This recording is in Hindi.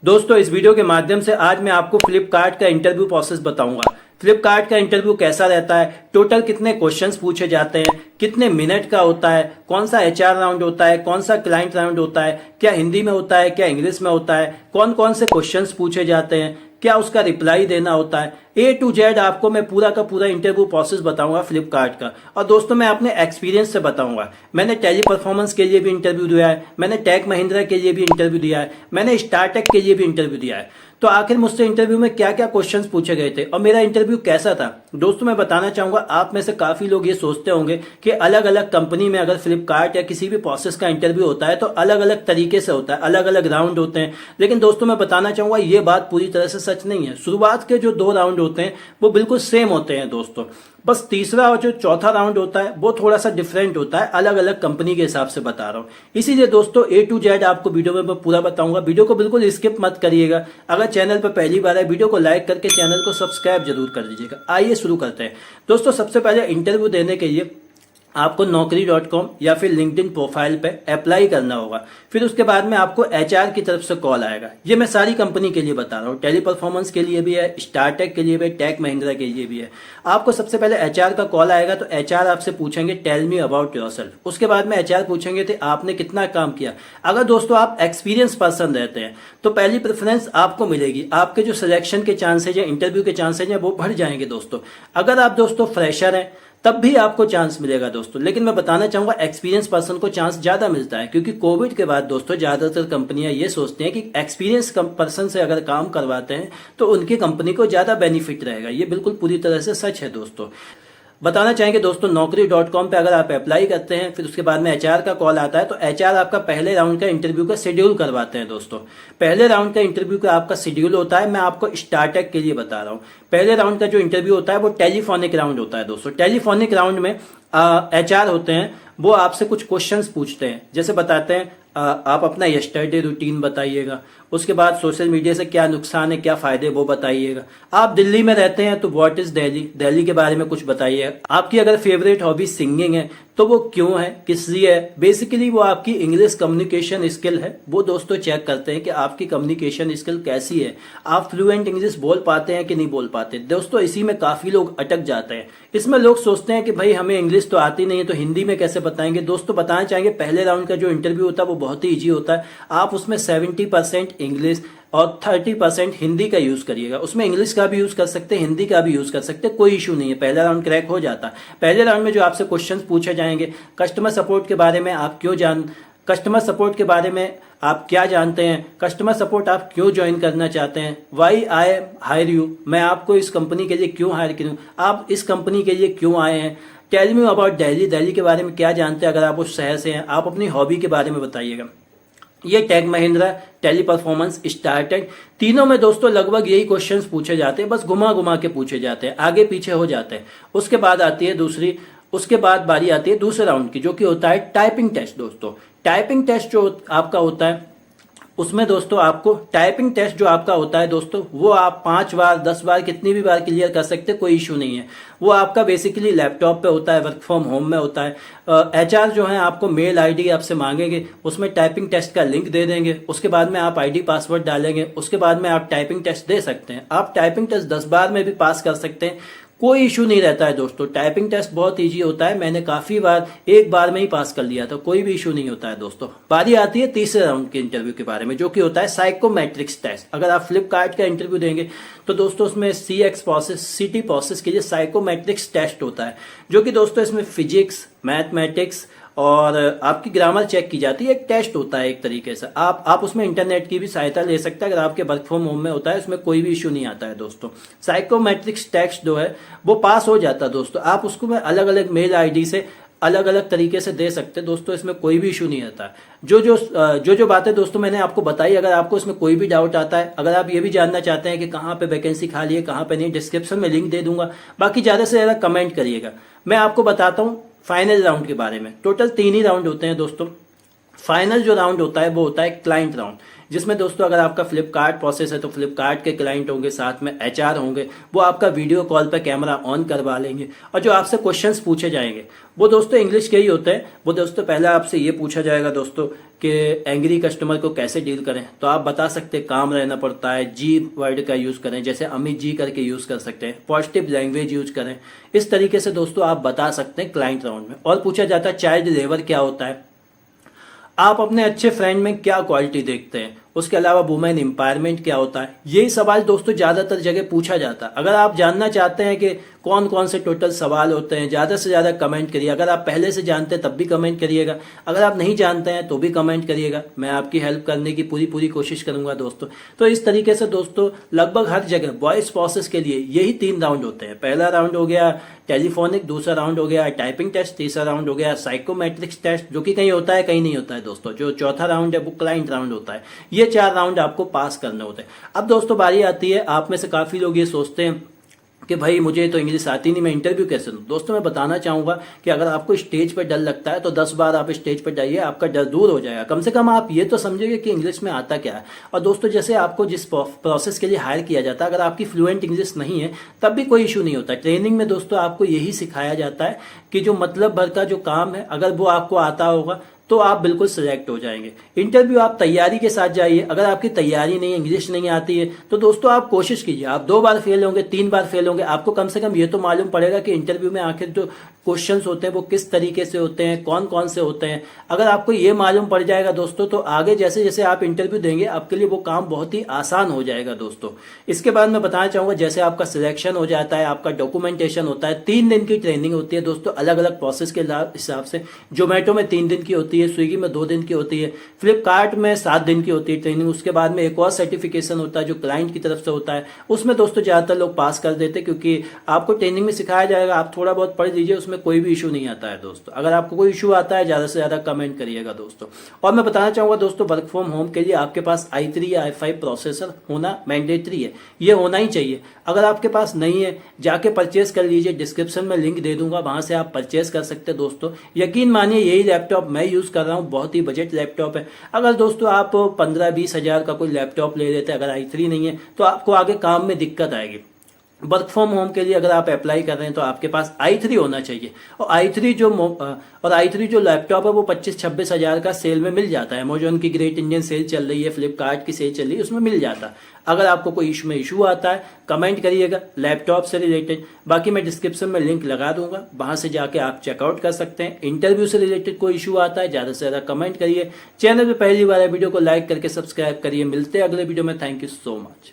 दोस्तों इस वीडियो के माध्यम से आज मैं आपको फ्लिपकार्ट का इंटरव्यू प्रोसेस बताऊंगा। फ्लिपकार्ट का इंटरव्यू कैसा रहता है, टोटल कितने क्वेश्चंस पूछे जाते हैं, कितने मिनट का होता है, कौन सा एचआर राउंड होता है, कौन सा क्लाइंट राउंड होता है, क्या हिंदी में होता है, क्या इंग्लिश में होता है, कौन कौन से क्वेश्चंस पूछे जाते हैं, क्या उसका रिप्लाई देना होता है, ए टू जेड आपको मैं पूरा का पूरा इंटरव्यू प्रोसेस बताऊंगा फ्लिपकार्ट का। और दोस्तों मैं अपने एक्सपीरियंस से बताऊंगा। मैंने टेली परफॉर्मेंस के लिए भी इंटरव्यू दिया है, मैंने टेक महिंद्रा के लिए भी इंटरव्यू दिया है, मैंने स्टार्टेक के लिए भी इंटरव्यू दिया है। तो आखिर मुझसे इंटरव्यू में क्या क्या क्वेश्चंस पूछे गए थे और मेरा इंटरव्यू कैसा था, दोस्तों मैं बताना चाहूंगा। आप में से काफी लोग ये सोचते होंगे कि अलग अलग कंपनी में अगर फ्लिपकार्ट या किसी भी प्रोसेस का इंटरव्यू होता है तो अलग अलग तरीके से होता है, अलग अलग राउंड होते हैं। लेकिन दोस्तों मैं बताना चाहूंगा ये बात पूरी तरह से सच नहीं है। शुरुआत के जो 2 राउंड होते हैं वो बिल्कुल सेम होते हैं दोस्तों। बस तीसरा और जो चौथा राउंड होता है वो थोड़ा सा डिफरेंट होता है, अलग अलग कंपनी के हिसाब से बता रहा हूँ। इसीलिए दोस्तों ए टू जेड आपको वीडियो में मैं पूरा बताऊंगा। वीडियो को बिल्कुल स्किप मत करिएगा। अगर चैनल पर पहली बार है वीडियो को लाइक करके चैनल को सब्सक्राइब जरूर कर दीजिएगा। आइए शुरू करते हैं। दोस्तों सबसे पहले इंटरव्यू देने के लिए आपको naukri.com या फिर लिंक्डइन प्रोफाइल पे अप्लाई करना होगा। फिर उसके बाद में आपको एचआर की तरफ से कॉल आएगा। ये मैं सारी कंपनी के लिए बता रहा हूँ, टेली परफॉर्मेंस के लिए भी है, स्टार्टेक के लिए भी है, टेक महिंद्रा के लिए भी है। आपको सबसे पहले एचआर का कॉल आएगा तो एचआर आपसे पूछेंगे टेल मी अबाउट योरसेल्फ। उसके बाद में एचआर पूछेंगे थे आपने कितना काम किया। अगर दोस्तों आप एक्सपीरियंस पर्सन रहते हैं तो पहली प्रेफरेंस आपको मिलेगी, आपके जो सिलेक्शन के चांसेज है, इंटरव्यू के चांसेज है वो बढ़ जाएंगे दोस्तों। अगर आप दोस्तों फ्रेशर हैं तब भी आपको चांस मिलेगा दोस्तों। लेकिन मैं बताना चाहूंगा एक्सपीरियंस पर्सन को चांस ज्यादा मिलता है, क्योंकि कोविड के बाद दोस्तों ज्यादातर कंपनियां ये सोचती हैं कि एक्सपीरियंस पर्सन से अगर काम करवाते हैं तो उनकी कंपनी को ज्यादा बेनिफिट रहेगा। ये बिल्कुल पूरी तरह से सच है दोस्तों। बताना चाहेंगे दोस्तों naukri.com पे अगर आप अप्लाई करते हैं फिर उसके बाद में एचआर का कॉल आता है तो एचआर आपका पहले राउंड का इंटरव्यू का शेड्यूल करवाते हैं दोस्तों। पहले राउंड का इंटरव्यू का आपका शेड्यूल होता है, मैं आपको स्टार्टेक के लिए बता रहा हूँ। पहले राउंड का जो इंटरव्यू होता है वो टेलीफोनिक राउंड होता है दोस्तों। टेलीफोनिक राउंड में एचआर होते हैं, वो आपसे कुछ क्वेश्चंस पूछते हैं। जैसे बताते हैं आप अपना यस्टरडे रूटीन बताइएगा, उसके बाद सोशल मीडिया से क्या नुकसान है क्या फायदे वो बताइएगा। आप दिल्ली में रहते हैं तो व्हाट इज दिल्ली, दिल्ली के बारे में कुछ बताइए। आपकी अगर फेवरेट हॉबी सिंगिंग है तो वो क्यों है, किस लिए है। बेसिकली वो आपकी इंग्लिश कम्युनिकेशन स्किल है, वो दोस्तों चेक करते हैं कि आपकी कम्युनिकेशन स्किल कैसी है, आप फ्लुएंट इंग्लिश बोल पाते हैं कि नहीं बोल पाते। दोस्तों इसी में काफी लोग अटक जाते हैं। इसमें लोग सोचते हैं कि भाई हमें इंग्लिश तो आती नहीं है तो हिंदी में कैसे बताएंगे। दोस्तों बताना चाहेंगे पहले राउंड का जो इंटरव्यू होता है वो बहुत ही ईजी होता है। आप उसमें 70% इंग्लिश और 30% हिंदी का यूज करिएगा। उसमें इंग्लिश का भी यूज कर सकते हैं, हिंदी का भी यूज कर सकते हैं, कोई इशू नहीं है। पहला राउंड क्रैक हो जाता है। पहले राउंड में जो आपसे क्वेश्चंस पूछे जाएंगे, कस्टमर सपोर्ट के बारे में आप कस्टमर सपोर्ट के बारे में आप क्या जानते हैं, कस्टमर सपोर्ट आप क्यों ज्वाइन करना चाहते हैं, वाई आई हायर यू, मैं आपको इस कंपनी के लिए क्यों हायर करूं, आप इस कंपनी के लिए क्यों आए हैं, tell me about Delhi, Delhi के बारे में क्या जानते हैं अगर आप उस शहर से हैं, आप अपनी हॉबी के बारे में बताइएगा। ये Tech Mahindra, Teleperformance, Startek, तीनों में दोस्तों लगभग यही क्वेश्चंस पूछे जाते हैं, बस घुमा घुमा के पूछे जाते हैं, आगे पीछे हो जाते हैं। उसके बाद बारी आती है दूसरे राउंड की, जो कि होता है टाइपिंग टेस्ट दोस्तों। टाइपिंग टेस्ट जो आपका होता है उसमें दोस्तों आपको टाइपिंग टेस्ट जो आपका होता है दोस्तों वो आप 5 बार 10 बार कितनी भी बार क्लियर कर सकते हैं, कोई इशू नहीं है। वो आपका बेसिकली लैपटॉप पे होता है, वर्क फ्रॉम होम में होता है। एचआर जो है आपको मेल आईडी आपसे मांगेंगे, उसमें टाइपिंग टेस्ट का लिंक दे देंगे। उसके बाद में आप आईडी पासवर्ड डालेंगे, उसके बाद में आप टाइपिंग टेस्ट दे सकते हैं। आप टाइपिंग टेस्ट 10 बार में भी पास कर सकते हैं, कोई इशू नहीं रहता है दोस्तों। टाइपिंग टेस्ट बहुत इजी होता है, मैंने काफी बार एक बार में ही पास कर लिया था, कोई भी इशू नहीं होता है दोस्तों। बारी आती है तीसरे राउंड के इंटरव्यू के बारे में, जो कि होता है साइकोमेट्रिक्स टेस्ट। अगर आप फ्लिपकार्ट का इंटरव्यू देंगे तो दोस्तों उसमें सीएक्स प्रोसेस, सीटी प्रोसेस के लिए साइकोमेट्रिक्स टेस्ट होता है, जो कि दोस्तों इसमें फिजिक्स, मैथमेटिक्स और आपकी ग्रामर चेक की जाती है। एक टेस्ट होता है एक तरीके से। आप उसमें इंटरनेट की भी सहायता ले सकते हैं अगर आपके वर्क फ्रॉम होम में होता है, उसमें कोई भी इशू नहीं आता है दोस्तों। साइकोमेट्रिक्स टेस्ट जो है वो पास हो जाता है दोस्तों। आप उसको में अलग अलग मेल आईडी से अलग अलग तरीके से दे सकते हैं दोस्तों, इसमें कोई भी इशू नहीं आता। जो बातें दोस्तों मैंने आपको बताई, अगर आपको इसमें कोई भी डाउट आता है, अगर आप ये भी जानना चाहते हैं कि कहाँ पे वैकेंसी खाली है कहाँ पे नहीं, डिस्क्रिप्शन में लिंक दे दूंगा। बाकी ज्यादा से ज्यादा कमेंट करिएगा। मैं आपको बताता हूँ फाइनल राउंड के बारे में। टोटल 3 ही राउंड होते हैं दोस्तों। फाइनल जो राउंड होता है वो होता है क्लाइंट राउंड। जिसमें दोस्तों अगर आपका फ्लिपकार्ट प्रोसेस है तो फ्लिपकार्ट के क्लाइंट होंगे, साथ में एचआर होंगे, वो आपका वीडियो कॉल पर कैमरा ऑन करवा लेंगे और जो आपसे क्वेश्चंस पूछे जाएंगे वो दोस्तों इंग्लिश के ही होते हैं। वो दोस्तों पहले आपसे ये पूछा जाएगा दोस्तों कि एंग्री कस्टमर को कैसे डील करें, तो आप बता सकते हैं काम रहना पड़ता है, जी वर्ड का यूज करें, जैसे अमित जी करके यूज कर सकते हैं, पॉजिटिव लैंग्वेज यूज करें। इस तरीके से दोस्तों आप बता सकते हैं क्लाइंट राउंड में। और पूछा जाता है चाइल्ड लेबर क्या होता है, आप अपने अच्छे फ्रेंड में क्या क्वालिटी देखते हैं, उसके अलावा वुमेन एम्पावरमेंट क्या होता है। यही सवाल दोस्तों ज्यादातर जगह पूछा जाता है। अगर आप जानना चाहते हैं कि कौन कौन से टोटल सवाल होते हैं, ज्यादा से ज्यादा कमेंट करिए। अगर आप पहले से जानते हैं तब भी कमेंट करिएगा, अगर आप नहीं जानते हैं तो भी कमेंट करिएगा। मैं आपकी हेल्प करने की पूरी कोशिश करूंगा दोस्तों। तो इस तरीके से दोस्तों लगभग हर जगह वॉइस प्रोसेस के लिए यही 3 राउंड होते हैं। पहला राउंड हो गया टेलीफोनिक, दूसरा राउंड हो गया टाइपिंग टेस्ट, तीसरा राउंड हो गया साइकोमेट्रिक्स टेस्ट, जो कि कहीं होता है कहीं नहीं होता है दोस्तों। जो चौथा राउंड है वो क्लाइंट राउंड होता है। ये 4 राउंड आपको पास करने होते हैं। अब दोस्तों बारी आती है, आप में से काफी लोग ये सोचते हैं कि भाई मुझे तो इंग्लिश आती नहीं, मैं इंटरव्यू कैसे दूं। दोस्तों मैं बताना चाहूंगा कि अगर आपको स्टेज पर डर लगता है तो 10 बार आप स्टेज पर जाइए, आपका डर दूर हो जाएगा। कम से कम आप ये तो समझिए कि इंग्लिश में आता क्या है। और दोस्तों जैसे आपको जिस प्रोसेस के लिए हायर किया जाता है, अगर आपकी फ्लुएंट इंग्लिश नहीं है तब भी कोई इशू नहीं होता। ट्रेनिंग में दोस्तों आपको यही सिखाया जाता है कि जो मतलब भर का जो काम है अगर वो आपको आता होगा तो आप बिल्कुल सिलेक्ट हो जाएंगे। इंटरव्यू आप तैयारी के साथ जाइए। अगर आपकी तैयारी नहीं है, इंग्लिश नहीं आती है, तो दोस्तों आप कोशिश कीजिए। आप 2 बार फेल होंगे, 3 बार फेल होंगे, आपको कम से कम ये तो मालूम पड़ेगा कि इंटरव्यू में आखिर जो क्वेश्चंस होते हैं वो किस तरीके से होते हैं, कौन कौन से होते हैं। अगर आपको ये मालूम पड़ जाएगा दोस्तों तो आगे जैसे जैसे आप इंटरव्यू देंगे आपके लिए वो काम बहुत ही आसान हो जाएगा दोस्तों। इसके बाद मैं बताना चाहूंगा, जैसे आपका सिलेक्शन हो जाता है, आपका डॉक्यूमेंटेशन होता है, 3 दिन की ट्रेनिंग होती है दोस्तों, अलग अलग प्रोसेस के हिसाब से। जोमेटो में 3 दिन की होती है, स्विगी में 2 दिन की होती है, फ्लिपकार्ट में 7 दिन की होती है ट्रेनिंग। उसके बाद में एक और सर्टिफिकेशन होता है जो क्लाइंट की तरफ से होता है, उसमें दोस्तों ज्यादातर लोग पास कर देते हैं, क्योंकि आपको ट्रेनिंग में सिखाया जाएगा। आप थोड़ा बहुत पढ़ लीजिए, उसमें कोई भी इशू नहीं आता है दोस्तों। अगर आपको कोई इशू आता है ज्यादा से ज्यादा कमेंट करिएगा दोस्तों। और मैं बताना चाहूंगा दोस्तों, वर्क फ्रॉम होम के लिए आपके पास i3 या i5 प्रोसेसर होना मैंडेटरी है, ये होना ही चाहिए। अगर आपके पास नहीं है जाके परचेस कर लीजिए, डिस्क्रिप्शन में लिंक दे दूंगा, वहां से आप परचेस कर सकते हैं दोस्तों। यकीन मानिए यही लैपटॉप मैं यूज कर रहा हूँ, बहुत ही बजट लैपटॉप है। अगर दोस्तों आप 15-20 हजार का कोई लैपटॉप ले लेते हैं, अगर i3 नहीं है तो आपको आगे काम में दिक्कत आएगी। वर्क फ्रॉम होम के लिए अगर आप अप्लाई कर रहे हैं तो आपके पास i3 होना चाहिए। और i3 जो लैपटॉप है वो 25-26 हजार का सेल में मिल जाता है। अमेजोन की ग्रेट इंडियन सेल चल रही है, फ्लिपकार्ट की सेल चल रही है, उसमें मिल जाता है। अगर आपको कोई इशू आता है कमेंट करिएगा लैपटॉप से रिलेटेड। बाकी मैं डिस्क्रिप्शन में लिंक लगा दूंगा, वहां से जाके आप चेकआउट कर सकते हैं। इंटरव्यू से रिलेटेड कोई इशू आता है ज्यादा से ज्यादा कमेंट करिए। चैनल पे पहली बार है, वीडियो को लाइक करके सब्सक्राइब करिए। मिलते हैं अगले वीडियो में। Thank you so much.